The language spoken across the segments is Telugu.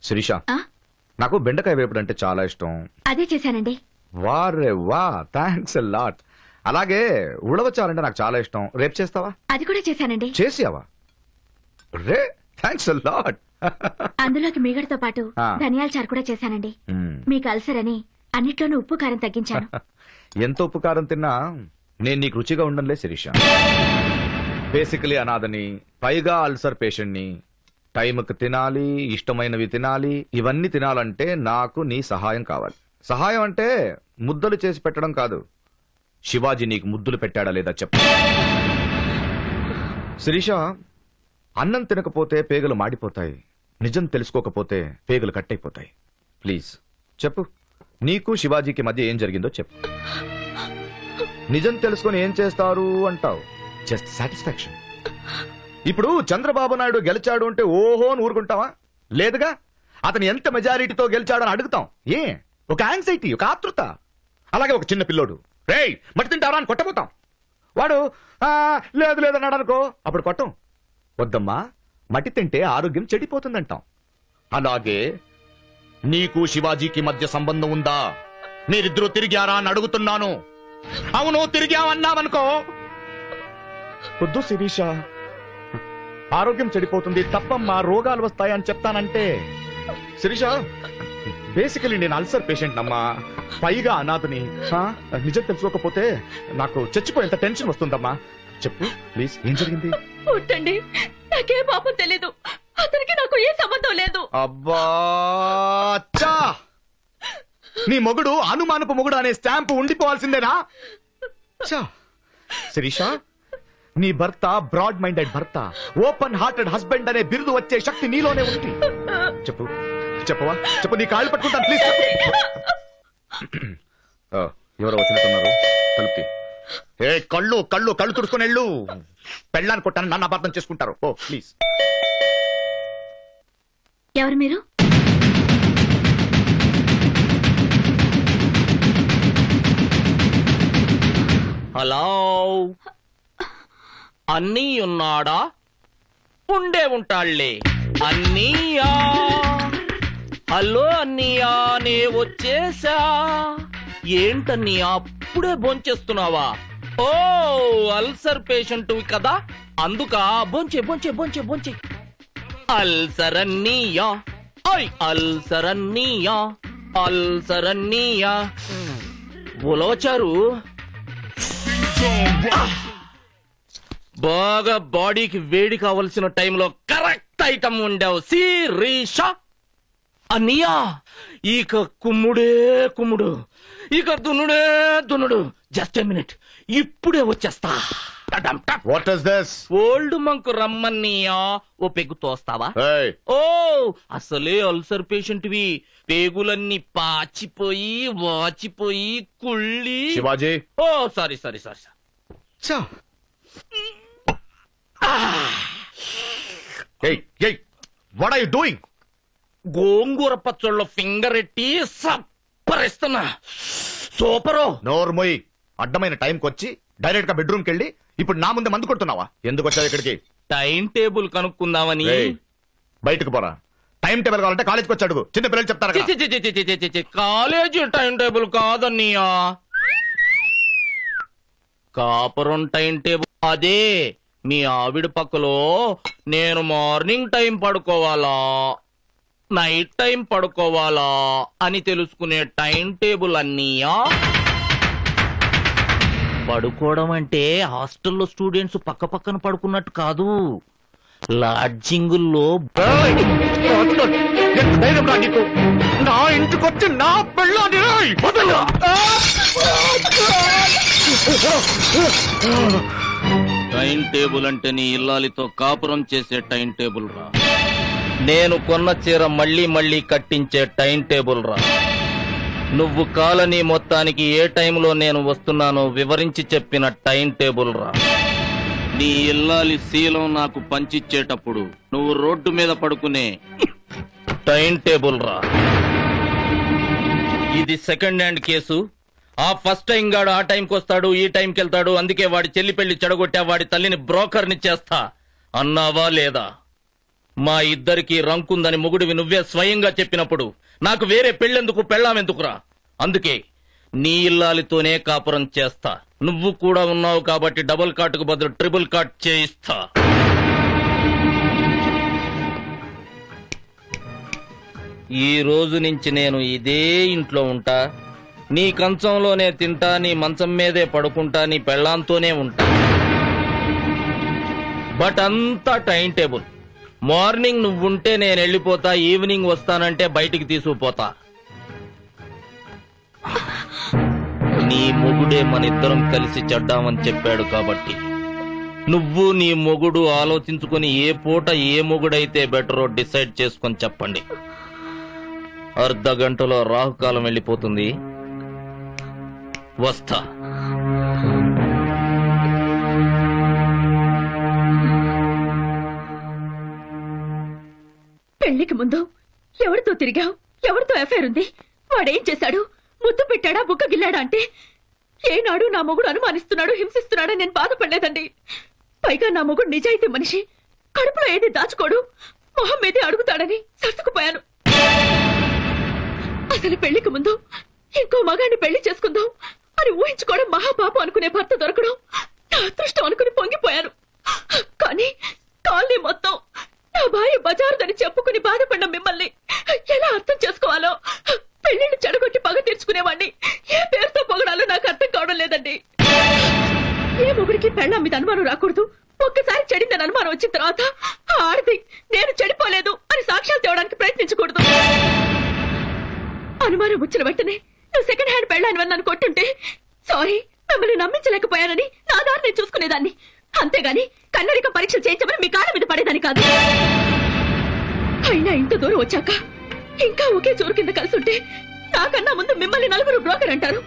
శిరీష, నాకు బెండకాయ వేపుడు అంటే చాలా ఇష్టం. అదే చేశానండి. వారే వా, థ్యాంక్స్ ఎ లాట్. అలాగే ఉడవచారంటే నాకు చాలా ఇష్టం. రేపు చేస్తావా? అది కూడా చేశానండి. చేసావా? రే, థ్యాంక్స్ ఎ లాట్. అందులోకి మీగడతో పాటు ధనియాల చారు కూడా చేశానండి. మీకు అల్సర్ అని అన్నిట్లోనూ ఉప్పు కారం తగ్గించాను. ఎంత ఉప్పు కారం తిన్నా నేను నీకు రుచిగా ఉండనులే శిరీష. బేసికలీ అనాథని, పైగా అల్సర్ పేషెంట్ ని. టైంకి తినాలి, ఇష్టమైనవి తినాలి. ఇవన్నీ తినాలంటే నాకు నీ సహాయం కావాలి. సహాయం అంటే ముద్దలు చేసి పెట్టడం కాదు. శివాజీ నీకు ముద్దులు పెట్టాడా లేదా చెప్పు. శిరీష, అన్నం తినకపోతే పేగలు మాడిపోతాయి. నిజం తెలుసుకోకపోతే పేగలు కట్టయిపోతాయి. ప్లీజ్ చెప్పు, నీకు శివాజీకి మధ్య ఏం జరిగిందో చెప్పు. నిజం తెలుసుకొని ఏం చేస్తారు అంటావు? Just satisfaction. ఇప్పుడు చంద్రబాబు నాయుడు గెలిచాడు అంటే ఓహో అని ఊరుకుంటావా? లేదుగా. అతను ఎంత మెజారిటీతో గెలిచాడని అడుగుతాం. ఏ ఒక యాంగ్జైటీ, ఒక ఆతృత. అలాగే ఒక చిన్న పిల్లోడు రేయ్ మట్టి తింటారా అని కొట్టబోతాం. వాడు లేదు లేదన్నాడు అనుకో, అప్పుడు కొట్టం. వద్దమ్మా, మట్టి తింటే ఆరోగ్యం చెడిపోతుందంటాం. అలాగే నీకు శివాజీకి మధ్య సంబంధం ఉందా? మీరిద్దరూ తిరిగారా అని అడుగుతున్నాను. అవును తిరిగామన్నామనుకో, వద్దు శిరీష, ఆరోగ్యం చెడిపోతుంది, తప్పమ్మా, రోగాలు వస్తాయని చెప్తానంటే. శిరీష, బేసికలీ నేను అల్సర్ పేషెంట్ నమ్మా, పైగా అనాథని. నిజం తెలుసుకోకపోతే నాకు చచ్చిపోయేంత టెన్షన్ వస్తుందమ్మా. చెప్పు ప్లీజ్, ఏం జరిగింది? ఉంటండి, నాకే పాపం తెలీదు. అతనికి నాకు ఏ సంబంధం లేదు. అబ్బా, నీ మొగుడు అనుమానపు మొగుడు అనే స్టాంపు ఉండిపోవాల్సిందేనా? శిరీష, నీ భర్త బ్రాడ్ మైండెడ్ భర్త, ఓపెన్ హార్టెడ్ హస్బెండ్ అనే బిరుదు వచ్చే శక్తి నీలోనే ఉంది. చెప్పు, చెప్పవా? చెప్పు, నీ కాళ్ళు పట్టుకుంటాను ప్లీజ్. ఎవరో వచ్చినట్టున్నారు, తలుపుతి. ఏ కళ్ళు కళ్ళు కళ్ళు తుడుచుకుని వెళ్ళు. పెళ్ళాన్ని కొట్టాను, నన్ను అపార్థం చేసుకుంటారు. ఓ ప్లీజ్. ఎవరు మీరు? హలో, అన్నీ ఉన్నాడా? ఉండే ఉంటాళ్లే. అన్నీయా, హలో అన్నయ్యా, నే వచ్చేసా. ఏంటన్నయ్యా అప్పుడే భోంచేస్తున్నావా? ఓ, అల్సర్ పేషెంట్ కదా, అందుక భోంచే భోంచే భోంచే భోంచే. అల్సర్ అన్నయ్యా, అల్సర్ అన్నయ్యా, అల్సర్ అన్నయ్యా. ఉలవచారు బాగా బాడీకి వేడి కావలసిన టైంలో కరెక్ట్ ఐటమ్ ఉండవు శిరీష. అన్నయ్యా, ఇక కుమ్ముడే కుమ్ముడు, ఇక దున్నుడే దున్నుడు. జస్ట్ ఎ మినిట్, ఇప్పుడే వచ్చేస్తా. What is this? Old monk రమ్మన్నయ్యా, ఓ పెగ్గు తోస్తావా? ఓ, అసలే అల్సర్ పేషెంట్ వి, పేగులన్నీ పాచిపోయి వాచిపోయి కుళ్ళి. Shivaji, oh sorry sorry sorry sorry. What are you doing? గోంగూర పచ్చళ్ళలో ఫింగర్ ఎట్టి సప్పరిస్తున్నా. సూపరు. నోర్మోయ్, అడ్డమైన టైంకి వచ్చి డైరెక్ట్ గా బెడ్రూమ్ కెళ్ళి ఇప్పుడు నా ముందే మందు కొడుతున్నావా? ఎందుకు వచ్చావు ఇక్కడికి? టైం టేబుల్ కనుక్కుందామని. బయటకు పోరా. టైం టేబుల్ కావాలంటే కాలేజ్కి వచ్చి అడుగు, చిన్న పిల్లలు చెప్తారు. కాలేజీ టైం టేబుల్ కాదన్నయ్యా, కాపురం టైం టేబుల్. అదే మీ ఆవిడ పక్కలో నేను మార్నింగ్ టైం పడుకోవాలా నైట్ టైం పడుకోవాలా అని తెలుసుకునే టైం టేబుల్ అన్నయ్యా. పడుకోవడం అంటే హాస్టల్లో స్టూడెంట్స్ పక్క పక్కన పడుకున్నట్టు కాదు, లాడ్జింగుల్లో. నా ఇంటికొచ్చి నా పెళ్ళాన్ని టైం టేబుల్ అంటే నీ ఇల్లాలితో కాపురం చేసే టైం టేబుల్ రా. నేను కొన్న చీర మళ్ళీ మళ్ళీ కట్టించే టైం టేబుల్ రా. నువ్వు కాలనీ మొత్తానికి ఏ టైంలో నేను వస్తున్నానో వివరించి చెప్పిన టైం టేబుల్ రా. నీ ఇల్లాలి శీలం నాకు పంచిచ్చేటప్పుడు నువ్వు రోడ్డు మీద పడుకునే టైం టేబుల్ రా. ఇది సెకండ్ హ్యాండ్ కేసు. ఆ ఫస్ట్ టైం గాడు ఆ టైంకి వస్తాడు, ఈ టైంకి వెళ్తాడు, అందుకే వాడి చెల్లి పెళ్లి చెడగొట్టా, వాడి తల్లిని బ్రోకర్ని చేస్తా అన్నావా లేదా? మా ఇద్దరికి రంకుందని మొగుడివి నువ్వే స్వయంగా చెప్పినప్పుడు నాకు వేరే పెళ్ళెందుకు పెళ్ళామెందుకురా? అందుకే నీ ఇల్లాలితోనే కాపురం చేస్తా. నువ్వు కూడా ఉన్నావు కాబట్టి డబుల్ కాట్కు బదులు ట్రిపుల్ కాట్ చేయిస్తా. ఈ రోజు నుంచి నేను ఇదే ఇంట్లో ఉంటా, నీ కంచంలోనే తింటా, నీ మంచం మీదే పడుకుంటా, నీ పెళ్ళాంతోనే ఉంటా. బట్ అంతా టైం టేబుల్. మార్నింగ్ నువ్వుంటే నేను వెళ్ళిపోతా, ఈవినింగ్ వస్తానంటే బయటికి తీసుకుపోతా. నీ మొగుడే మన ఇద్దరం కలిసి చెడ్డామని చెప్పాడు కాబట్టి నువ్వు నీ మొగుడు ఆలోచించుకుని ఏ పూట ఏ మొగుడైతే బెటరో డిసైడ్ చేసుకొని చెప్పండి. అర్ధ గంటలో రాహుకాలం వెళ్ళిపోతుంది. వస్తా. పెళ్లికి ముందు ఎవరితో తిరిగావు, ఎవరితో అఫైర్ ఉంది, వాడేం చేశాడు, ముద్దు పెట్టాడా, బుక్క గిల్లాడా అంటే ఏనాడు నా మొగుడు అనుమానిస్తున్నాడు, హింసిస్తున్నాడా నేను బాధపడలేదండి. పైగా నా మొగుడు నిజాయితీ మనిషి, కడుపులో ఏది దాచుకోడు, మొహం మీదే అడుగుతాడని సర్దుకుపోయాను. అసలు పెళ్లికి ముందు ఇంకో మగాన్ని పెళ్లి చేసుకుందాం అని ఊహించుకోవడం మహాపాపం అనుకునే భర్త దొరకడం నా అదృష్టం అనుకుని పొంగిపోయాను. కానీ కాలనీ మొత్తం నా భార్య బజారుదని చెప్పుకుని బాధపడిన మిమ్మల్ని ఎలా అర్థం చేసుకోవాలో, పెళ్లిని చెడగొట్టి పగ తీర్చుకునేవాడిని ఏ పేరుతో పొగడాలో నాకు అర్థం కావడం లేదండి. ఏ మొగుడికి పెళ్ళాం మీద అనుమానం రాకూడదు. ఒక్కసారి చెడిందని అనుమానం వచ్చిన తర్వాత ఆ ఆడది నేను చెడిపోలేదు అని సాక్ష్యాలు తేవడానికి ప్రయత్నించకూడదు. అనుమానం వచ్చిన వెంటనే నువ్వు సెకండ్ హ్యాండ్ పెళ్ళాని నన్ను కొట్టుంటే సారీ, మిమ్మల్ని నమ్మించలేకపోయానని నా దారి నేను చూసుకునేదాన్ని. అంతేగాని కన్నడిక పరీక్షలు చేయించమని మీ కాళ్ళ మీద పడేదాన్ని కాదు. అయినా ఇంత దూరం వచ్చాక ఇంకా ఒకే చోరు కింద కలిసి ఉంటే నాకన్నా ముందు మిమ్మల్ని నలుగురు బ్రోకర్ అంటారు.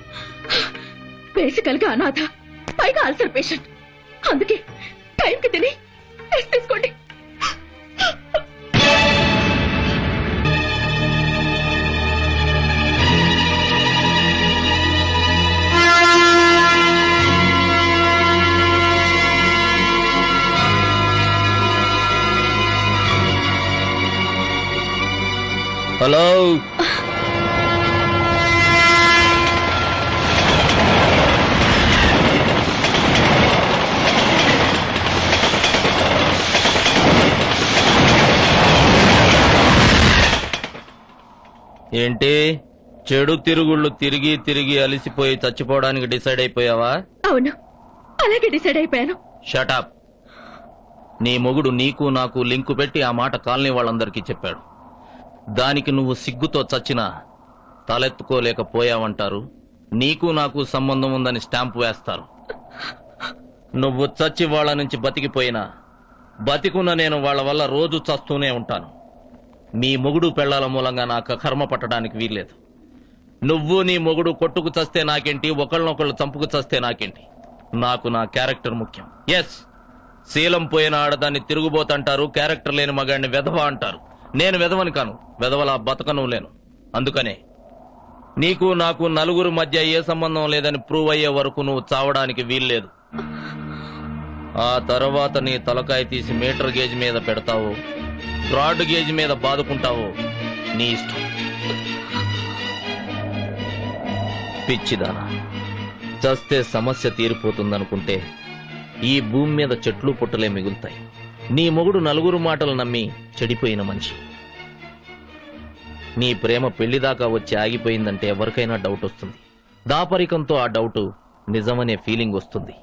బేసికల్ గా అనాథ, పైగా అల్సర్ పేషెంట్. అందుకే టైంకి తిని రెస్ట్ తీసుకోండి. హలో, ఏంటి చెడు తిరుగుళ్ళు తిరిగి తిరిగి అలిసిపోయి చచ్చిపోవడానికి డిసైడ్ అయిపోయావా? అవును, అలాగే డిసైడ్ అయిపోయాను. షటప్. నీ మొగుడు నీకు నాకు లింకు పెట్టి ఆ మాట కాలనీ వాళ్ళందరికీ చెప్పాడు. దానికి నువ్వు సిగ్గుతో చచ్చినా తలెత్తుకోలేకపోయావంటారు. నీకు నాకు సంబంధం ఉందని స్టాంపు వేస్తారు. నువ్వు చచ్చి వాళ్ళ నుంచి బతికిపోయినా బతికున్న నేను వాళ్ళ వల్ల రోజు చస్తూనే ఉంటాను. మీ మొగుడు పెళ్లాల మూలంగా నాకు కర్మ పట్టడానికి వీల్లేదు. నువ్వు నీ మొగుడు కొట్టుకు చస్తే నాకేంటి, ఒకళ్ళనొకళ్ళు చంపుకు చస్తే నాకేంటి? నాకు నా క్యారెక్టర్ ముఖ్యం. ఎస్, శీలం పోయిన ఆడదాన్ని తిరుగుబోతంటారు, క్యారెక్టర్ లేని మగాడిని వెధవ అంటారు. నేను వెధవని కాను, వెధవలా బతకను లేను. అందుకనే నీకు నాకు నలుగురు మధ్య ఏ సంబంధం లేదని ప్రూవ్ అయ్యే వరకు నువ్వు చావడానికి వీల్లేదు. ఆ తర్వాత నీ తలకాయ తీసి మీటర్ గేజ్ మీద పెడతావు, బ్రాడ్ గేజ్ మీద బాదుకుంటావు, నీ ఇష్టం. పిచ్చిదానా, చస్తే సమస్య తీరిపోతుందనుకుంటే ఈ భూమి మీద చెట్లు పుట్టలే మిగులుతాయి. నీ మొగుడు నలుగురు మాటలు నమ్మి చెడిపోయిన మనిషి. నీ ప్రేమ పెళ్లిదాకా వచ్చి ఆగిపోయిందంటే ఎవరికైనా డౌట్ వస్తుంది. దాపరికంతో ఆ డౌట్ నిజమనే ఫీలింగ్ వస్తుంది.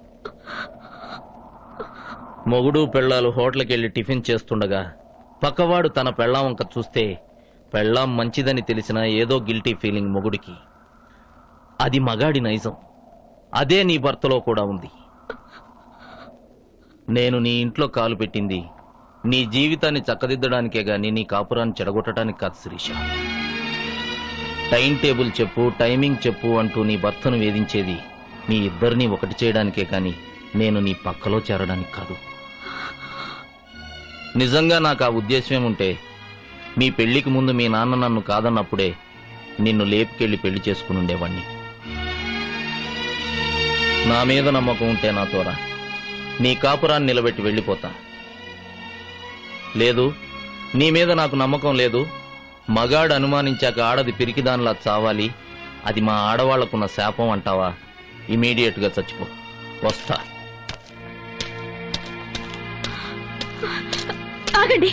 మొగుడు పెళ్లాలు హోటల్కి వెళ్లి టిఫిన్ చేస్తుండగా పక్కవాడు తన పెళ్లాం వంక చూస్తే పెళ్లాం మంచిదని తెలిసినా ఏదో గిల్టీ ఫీలింగ్ మొగుడికి. అది మగాడి నైజం. అదే నీ భర్తలో కూడా ఉంది. నేను నీ ఇంట్లో కాలు పెట్టింది నీ జీవితాన్ని చక్కదిద్దడానికే గాని నీ కాపురాన్ని చెడగొట్టడానికి కాదు శిరీష. టైం టేబుల్ చెప్పు, టైమింగ్ చెప్పు అంటూ నీ భర్తను వేధించేది మీ ఇద్దరినీ ఒకటి చేయడానికే కాని నేను నీ పక్కలో చేరడానికి కాదు. నిజంగా నాకు ఆ ఉద్దేశం ఉంటే మీ పెళ్లికి ముందు మీ నాన్న నన్ను కాదన్నప్పుడే నిన్ను లేపుకెళ్లి పెళ్లి చేసుకుని ఉండేవాణ్ణి. నా మీద నమ్మకం ఉంటే నాతో రా, నీ కాపురాన్ని నిలబెట్టి వెళ్ళిపోతా. లేదు నీ మీద నాకు నమ్మకం లేదు. మగాడు అనుమానించాక ఆడది పిరికిదానిలా చావాలి, అది మా ఆడవాళ్లకున్న శాపం అంటావా? ఇమీడియట్ గా చచ్చిపో. వస్తా. ఆగండి.